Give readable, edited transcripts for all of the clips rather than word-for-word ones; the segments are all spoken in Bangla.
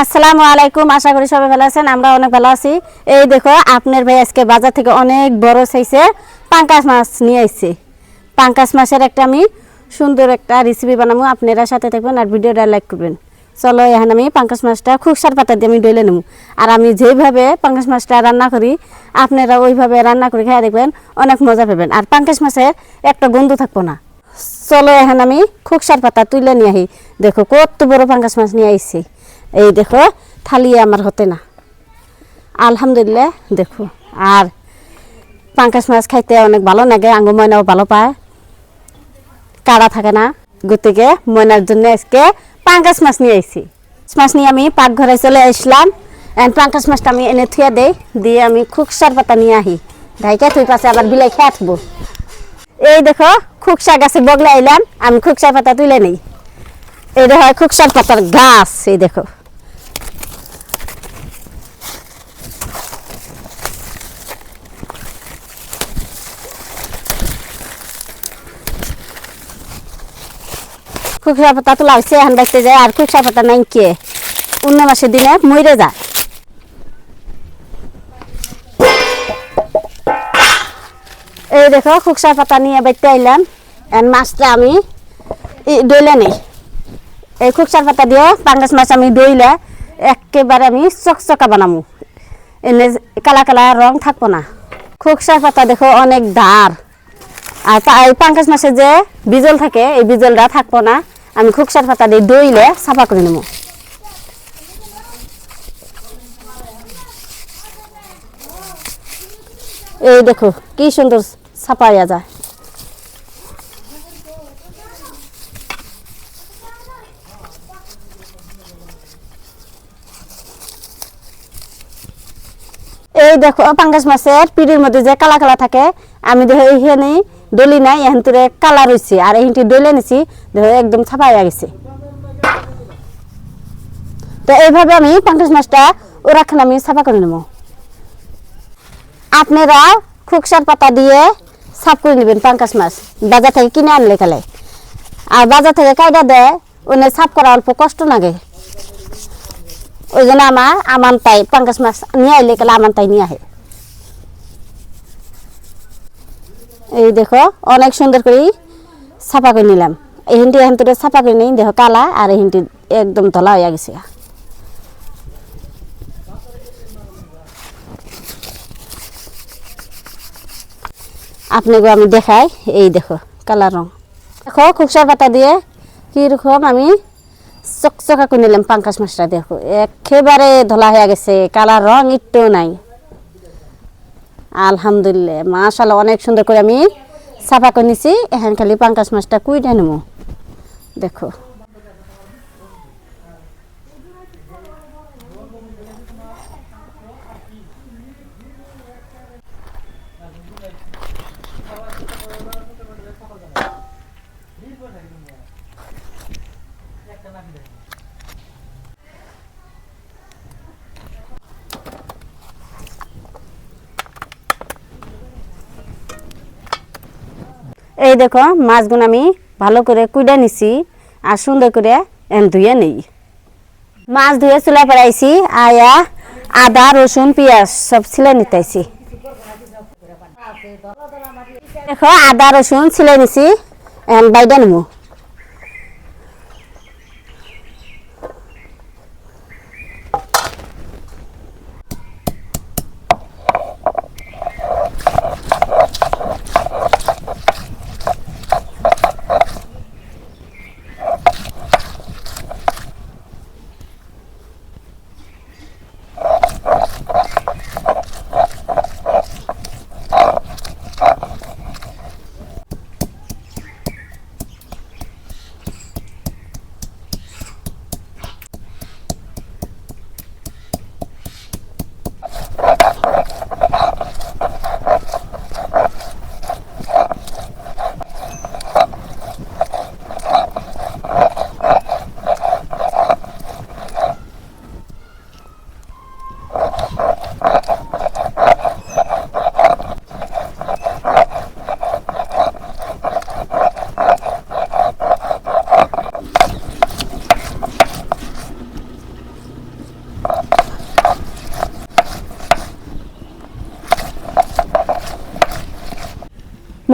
আসসালামু আলাইকুম, আশা করি সবাই ভালো আছেন। আমরা অনেক ভালো আছি। এই দেখো আপনার ভাই আজকে বাজার থেকে অনেক বড় সাইজে পাঙ্গাস মাছ নিয়ে আসছে। পাঙ্গাস মাছের একটা আমি সুন্দর একটা রেসিপি বানাবো, আপনারা সাথে থাকবেন আর ভিডিওটা লাইক করবেন। চলো এখন আমি পাঙ্গাস মাছটা খুকসার পাতা দিয়ে আমি ডলে নেব। আর আমি যেভাবে পাঙ্গাস মাছটা রান্না করি আপনারা ওইভাবে রান্না করে খেয়ে দেখবেন, অনেক মজা পাবেন। আর পাঙ্গাস মাছের একটা গন্ধ থাকবো না। চলো এখন আমি খুকসার পাতা তুলে নিয়ে আহি। দেখো কত বড় পাঙ্গাস মাছ নিয়ে আসছি। এই দেখো থালি আমার হতে না, আলহামদুলিল্লাহ। দেখো আর পাঙ্গাস মাছ খাইতে অনেক ভালো লাগে, আঙ্গু ময়নাও ভালো পায়, কাড়া থাকে না। গতিকে ময়নার জন্য আজকে পাঙ্গাস মাছ নিয়ে আইছি। মাছ নিয়ে আমি পাকঘরে চলে আসলাম। পাঙ্গাস মাছটা আমি এনে থুয়ে দেই, দিয়ে আমি খুকসার পাতা নিয়ে আহি। ঢাইকা থুই পাশে আবার বিলাই খেয়ে থাকবো। এই দেখো খুকসা গাছে বগলে আইলাম, আমি খুকসার পাতা তুলে নিই। এই দেখো খুকসার পাতার গাছ, এই দেখো। খুকসা পাতা তোলা হয়েছে, এখন দেখতে যায়। আর খুকসা পাতা নাই কে অন্য মাসের দিনে মরে যায়। এই দেখো খুকসা পাতা নিয়ে বাইতে আইলাম। মাছটা আমি ডইলে নেই। এই খুকসার পাতা দিয়ে পাঙ্গাস মাছ আমি ডইলে একেবারে আমি চকচকা বানাবো, এনে কালা কালা রং থাকবো না। খুকসার পাতা দেখো অনেক ধার, আর এই পাঙ্গাস মাছের যে বিজল থাকে এই বিজলটা থাকবো না। আমি খুকসার পাতা দিয়ে দইলে সাফা করে নেব। এই দেখো কি সুন্দর সাফা হয়ে যায়। এই দেখো পাঙ্গাস মাছের পিড়ির মধ্যে যে কালা কালা থাকে, আমি দেখো এইখানে ডলি নাই, এখন তোরে কালা রয়েছে। আর এইখানটি ডলে নিছি, দেখো একদম ছাপা হয়ে গেছে। তো এইভাবে আমি পাঙ্গাস মাছটা ওরাখানে আমি ছাপা করে নেব। আপনারা খুকসার পাতা দিয়ে সাফ করে নেবেন পাঙ্গাস মাছ, বাজার থেকে কিনে আনলে কালে। আর বাজার থেকে কায়দা দেয়, ওনে সাফ করা অল্প কষ্ট লাগে। ওই জন্য আমার তাই পাঙ্গাস মাছ নিয়ে আইলে গেলে আমার তাই নিয়ে আহে। এই দেখো অনেক সুন্দর করে ছাপা করে নিলাম। এই হিন্দি এখন তো ছাপা করে নিই, দেখো কালা, আর এই হিন্দি একদম ধলা হয়ে গেছে। আপনাকে আমি দেখাই, এই দেখো কালা রং। দেখো খুকসার পাতা দিয়ে কিরকম আমি চকচকা করে নিলাম পাঙ্গাস মাছটা। দেখো একেবারে ধলা হয়ে গেছে, কালার রং একটু নাই। আলহামদুলিল্লাহ মাশাআল্লাহ, অনেক সুন্দর করে আমি সাফা করে নিছি। এখন খালি পাঙ্গাস মাছটা কুইটা নেব। দেখো এই দেখো মাছগুলো আমি ভালো করে কুইডা নিছি, আর সুন্দর করে ধুয়ে নেই। মাছ ধুয়ে চুলা পড়াইছি, আয়া আদা রসুন পেঁয়াজ সব ছিলে নিতেছি। দেখো আদা রসুন ছিলে নিছি, বাইডা নেবো।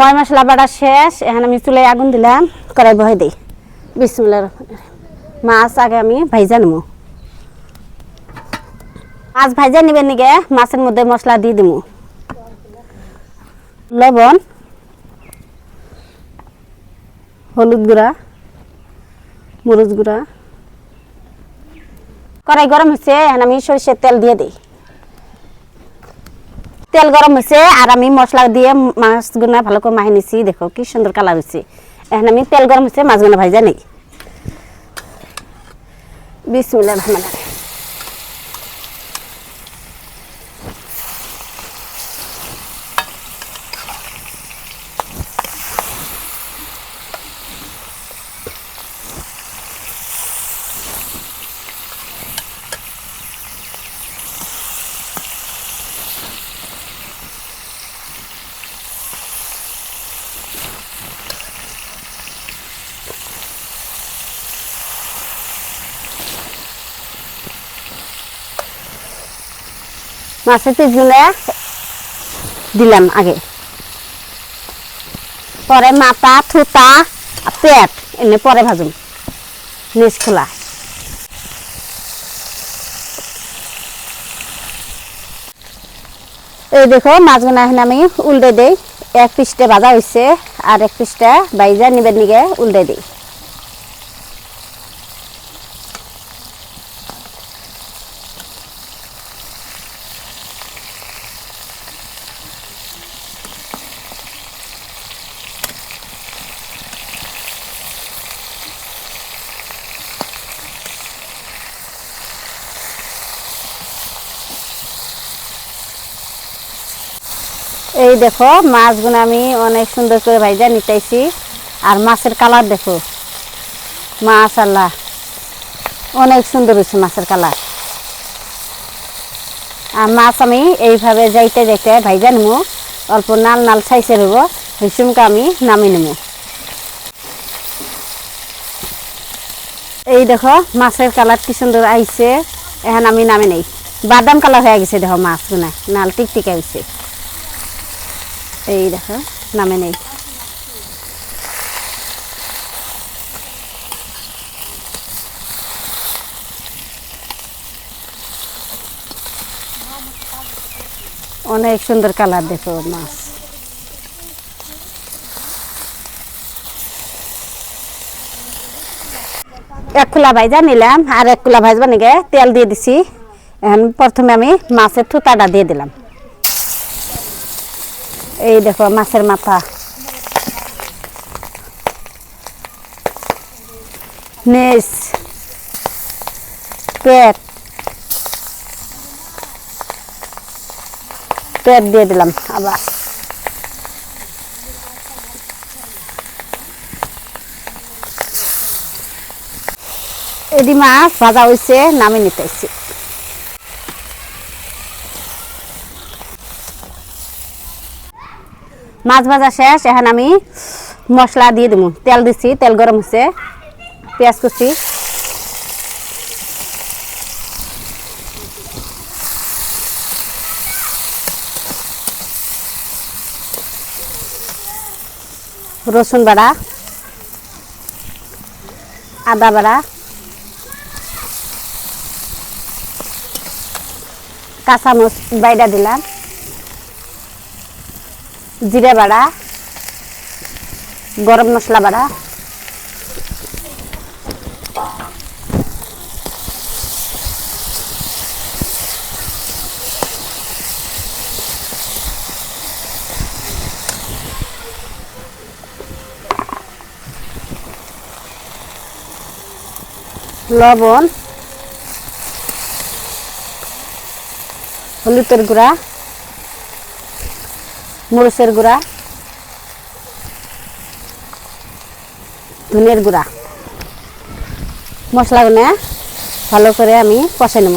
ময় মশলা বাটা শেষ। এখন আমি চুলায় আগুন দিলাম, কড়াই বহাই দিই। বিসমিল্লাহির রহমানির রহিম। মাছ আগে আমি ভাইজা নেব। মাছ ভাইজা নিবেন নিগে মাছের মধ্যে মশলা দিয়ে দিব। লবণ, হলুদ গুঁড়া, মরিচ গুঁড়া। কড়াই গরম হয়েছে, এখন আমি সরিষার তেল দিয়ে দিই। তেল গরম হয়েছে আর আমি মশলা দিয়ে মাছগুলো ভালো করে মাখিয়ে নিছি। দেখো কি সুন্দর কালার হয়েছে। এখন আমি তেল গরম হয়েছে, মাছগুলো ভাজা নেই। বিসমিল্লাহির রহমানির রহিম। মাছের পিসগুলো দিলাম আগে, পরে মাথা, থুতা, পেট এনে পরে ভাজুন নিচ খোলা। এই দেখো মাছগুলো এখন আমি উল্টে দিই। এক পিসটা ভাজা হয়েছে আর এক পিসটা বাইজা নিবেন নিগে উল্টে দিই। এই দেখো মাছগুলো আমি অনেক সুন্দর করে ভাইজা নিতেছি। আর মাছের কালার দেখো, মাশাআল্লাহ অনেক সুন্দর হয়েছে মাছের কালার। আর মাছ আমি এইভাবে যাইতে যাইতে ভাইজা নেবো, অল্প নাল নাল ছাইছে নেব, হিসুমকে আমি নামিয়ে নেব। এই দেখো মাছের কালার কি সুন্দর আইছে। এখন আমি নামে নেই। বাদাম কালার হয়ে গেছে দেখো মাছগুলো, নাল টিকটিকা হয়েছে। এই দেখো নামে নেই। অনেক সুন্দর কালার দেখো মাছ। এক কুলা ভাইজা নিলাম আর এক কুলা ভাজবা নিগে তেল দিয়ে দিছি। এখন প্রথমে আমি মাছের থুতাটা দিয়ে দিলাম। এই দেখো মাছের মাথা, নেজ, পেট পেট দিয়ে দিলাম আবার। এদি মাছ ভাজা হয়েছে, নামিয়ে নিতেছি। মাছ ভাজা শেষ। এখন আমি মশলা দিয়ে দেবো। তেল দিছি, তেল গরম হয়েছে, পেঁয়াজ কুচি, রসুন বাড়া, আদা বাড়া, কাঁচামরিচ বাইডা দিলাম, জিরা বাড়া, গরম মশলা বাড়া, লবণ, হলুদের গুঁড়া, মরিচের গুঁড়া, ধনিয়ার গুঁড়া। মশলাগুলো ভালো করে আমি কষে নেব।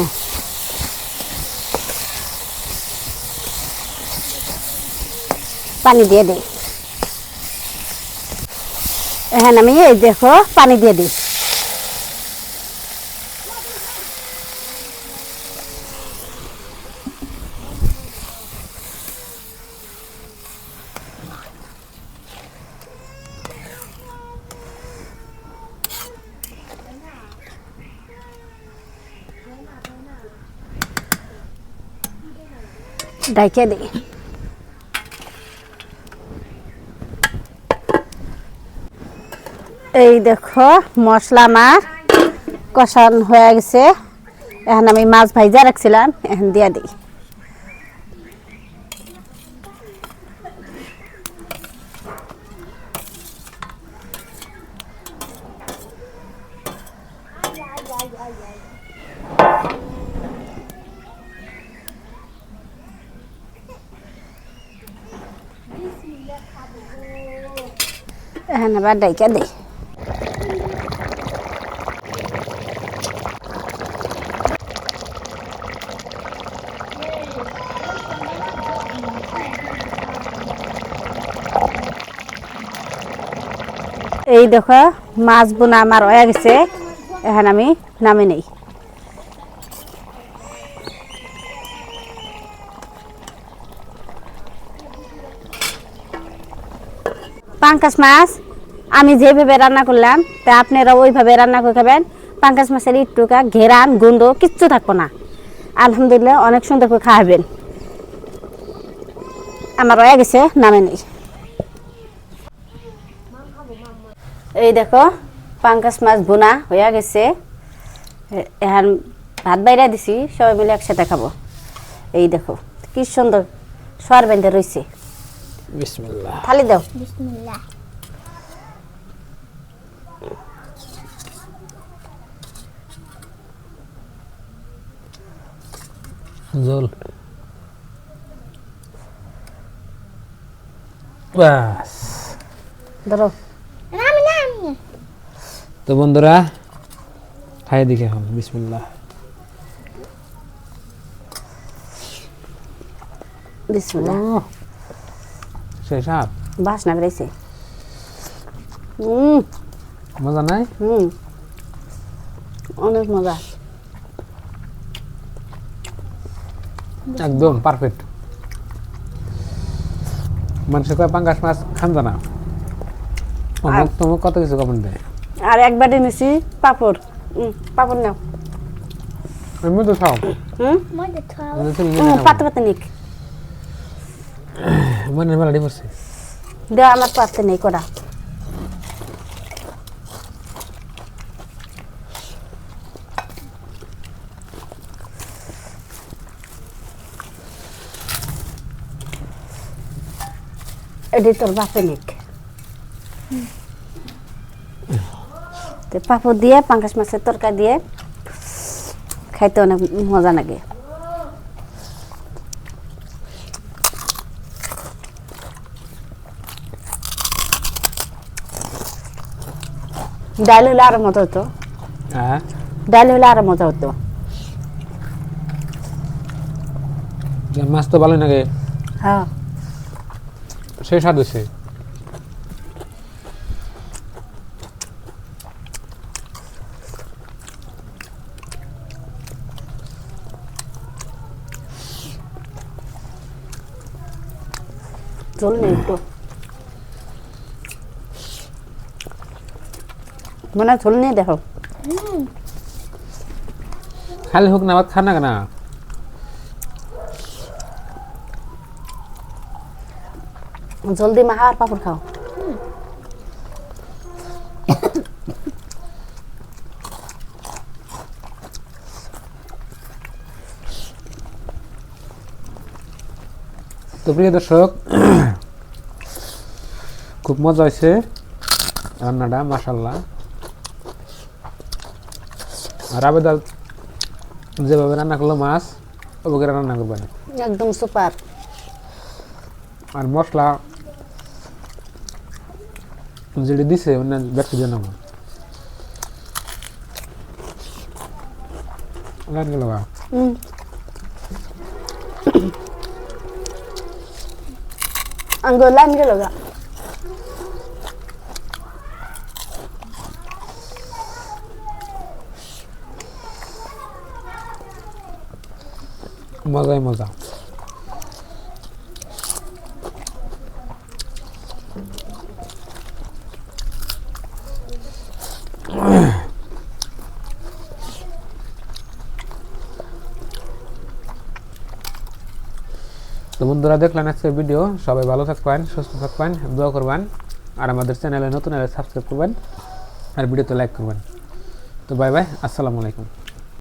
পানি দিয়ে দিই। এখন আমি এই দেখো পানি দিয়ে দিই। ডাইকে দিই। এই দেখো মশলা আমার কষান হয়ে গেছে, এখন আমি মাছ ভাইজা রাখছিলাম এখন দিয়া দিই। এখন আবার ডাইকা দিই। এই দেখো মাছ বোনা আমার হয়ে গেছে, এখন আমি নামে নেই। পাঙ্গাস মাছ আমি যেভাবে রান্না করলাম তা আপনারা ওইভাবে রান্না করে খাবেন। পাঙ্গাস মাছের একটুকা ঘেরান গন্ধ কিচ্ছু থাকবো না, আলহামদুলিল্লাহ অনেক সুন্দর করে খাওয়াবেন। আমার হয়ে গেছে নামে নেই। এই দেখো পাঙ্গাস মাছ বোনা হয়ে গেছে, এখন ভাত বাইরা দিছি, সবাই মিলে একসাথে খাবো। এই দেখো কি সুন্দর সর বেঁধে রয়েছে। বিসমিল্লাহ। থালি দাও। বিসমিল্লাহ। জল বাস। ধরো। নামি নামি। তো বন্ধুরা খাই দেখে এখন বিসমিল্লাহ। বিসমিল্লাহ। শেষ হাত বাসনা বেরিয়েছে। মজা নাই? অনেক মজা, একদম পারফেক্ট। মানুষের কয় পাঙ্গাস মাছ খান না, অমুক তমুক কত কিছু কমেন্ট দেয়। আর একবারে নিছি পাপড়। পাপড় নাও। আমি তো খাও মজা খাও। পাতে পাতে নিক মানে মেলাডি পড়ছে। দেওয়া আমার পাতে নেই করা। এটি তোর বাপে নিক। পাপড় দিয়ে পাঙ্গাস মাছের তরকারি দিয়ে খাইতে অনেক মজা লাগে। ডাল হলে আরো মজা হতো। ডাল হলে আরো মজা হতো। মাছ তো ভালো লাগে। হ্যাঁ সেই স্বাদ হয়েছে। ঝোল নেই একটু, মানে ঝোল নেই দেখো। খালি হোক না ভাত খান না কেনা। জলদি মাখা আর পাপড় খাও। তো প্রিয় দর্শক খুব মজা হয়েছে রান্নাটা মাশাআল্লাহ। আর আবেদা যেভাবে রান্না করলো মাছ ওভাবে রান্না করবেন একদম সুপার। আর মশলা যেটা দিছে অন্য ব্যক্তি জানাবো গেল Anggo lan gitu loh kak. মজাই মজা। তো বন্ধুরা দেখলেন আজকের ভিডিও, সবাই ভালো থাকবেন, সুস্থ থাকবেন, দোয়া করবেন, আর আমাদের চ্যানেলে নতুন হলে সাবস্ক্রাইব করবেন আর ভিডিওতে লাইক করবেন। তো বাই বাই, আসসালামু আলাইকুম।